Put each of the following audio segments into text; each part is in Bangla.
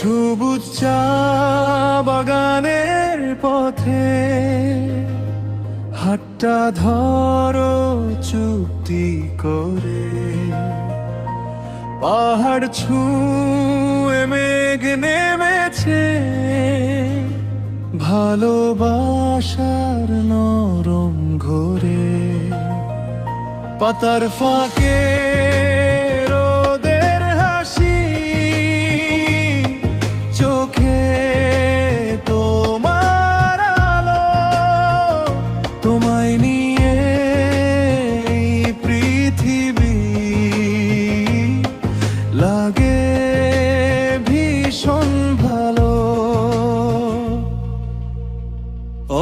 সবুজ চা বাগানের পথে হাতটা ধরো চুক্তি করে, পাহাড় ছুঁয়ে মেঘ নেমেছে, ভালোবাসার নরম ঘোরে। পাতার ফাঁকে রোদের হাসি, চোখে তোমার আলো, তোমায় নিয়ে এই পৃথিবী লাগে ভীষণ ভালো।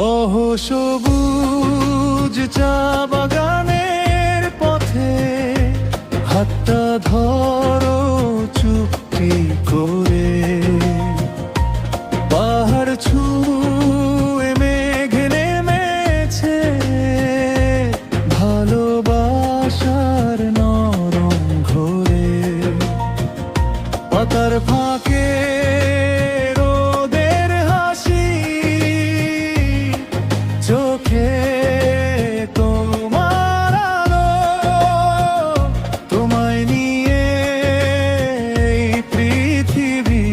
ওহ সবুজ চা বাগানের পথে হাতটা ধরো চুক্তি করে, পাহাড় ছুঁয়ে মেঘ নেমেছে, ভালোবাসার নরম ঘোরে। পাতার ফাঁকে রোদের হাসি, চোখে তোমার আলো, তোমায় নিয়ে এই পৃথিবী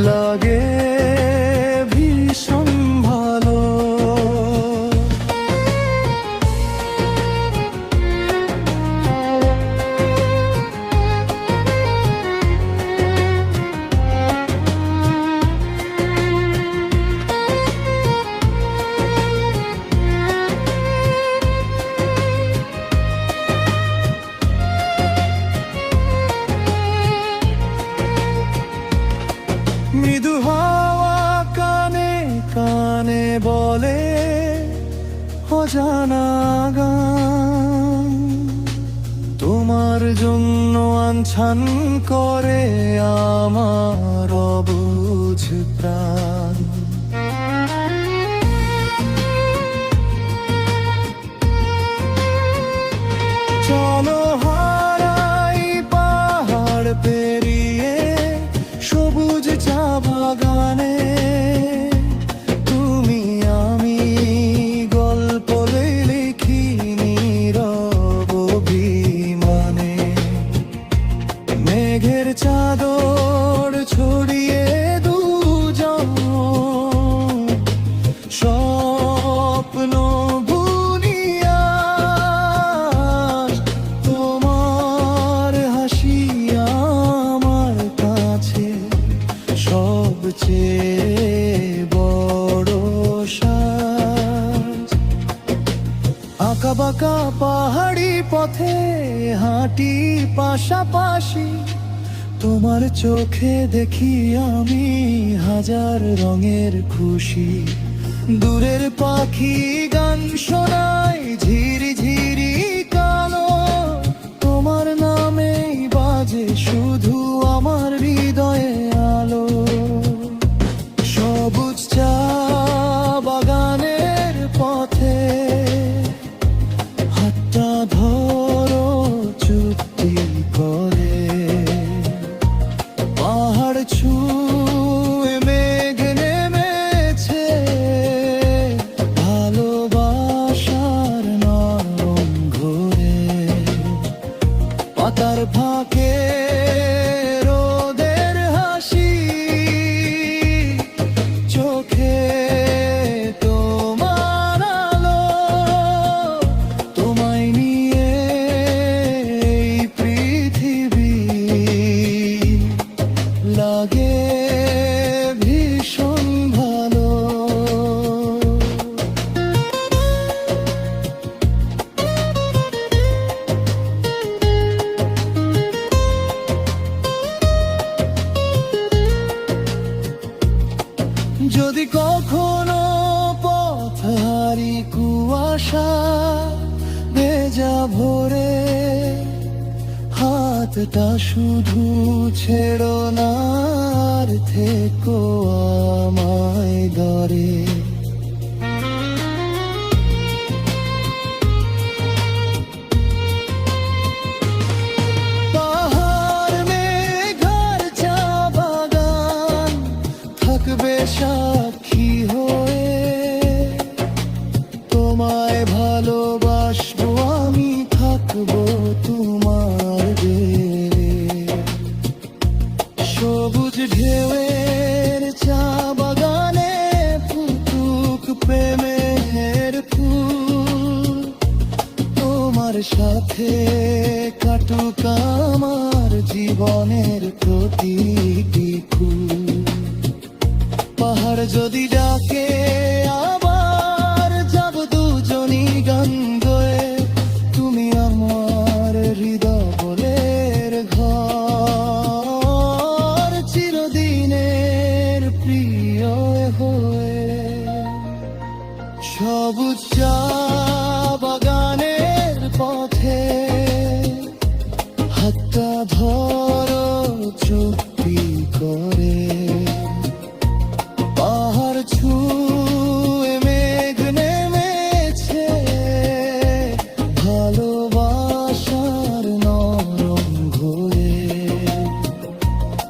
লাগে ভীষণ ভালো। মৃদু হাওয়া কানে কানে বলে অজানা গান, তোমার জন্য আনছান করে আমার অবুঝ প্রাণ। চলো হারাই পাহাড় পেরিয়ে সবুজ চা বাগানে, তুমি আমি গল্প লিখি নীরব অভিমানে। মেঘের চাদর ছড়িয়ে দুজন স্বপ্ন বুনিয়া, তোমার হাসি আমার কাছে সবচেয়ে বড় সাজ। আঁকা বাঁকা পাহাড়ি পথে হাঁটি পাশাপাশি, তোমার চোখে দেখি আমি হাজার রঙের খুশি। দূরের পাখি গান শোনায় ঝিরি ঝিরি কালো, তোমার নামেই বাজে শুধু আমার হৃদয়ে আলো। সবুজ চা বাগানের পথে হাতটা ধরো চুক্তি করে, পাহাড় ছুঁয়ে মেঘ নেমেছে, ভালোবাসার নরম ঘোরে। পাতার ফাঁকে রোদের হাসি, চোখে তোমার আলো, তোমায় নিয়ে এই পৃথিবী লাগে ভীষণ ভালো। যদি কখনো পথ হারি কুয়াশা ভেজা ভোরে, হাতটা শুধু ছেড়ো না, আর থেকো আমায় ধরে। পাহাড় মেঘার চা থাকবে সাক্ষী হয়ে, তোমায় ভালোবাসবো আমি, থাকবো তোমার দেবে। সবুজ ঢেউয়ের চা বাগানে ফুটুক প্রেমের ফুল, তোমার সাথে কাটুক আমার জীবনের প্রতিটি ফুল। পাহাড় যদি ডাকে আবার যাব দুজনই গান গয়ে, তুমি আমার হৃদয়ের ঘর, চিরদিনের প্রিয় হয়ে। সবুজ চা বাগানের পথে হাতটা ধরো চুপি করে, পাহাড় ছুঁয়ে মেঘ নেমেছে, ভালোবাসার নরম ঘোরে।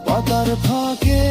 পাতার ফাঁকে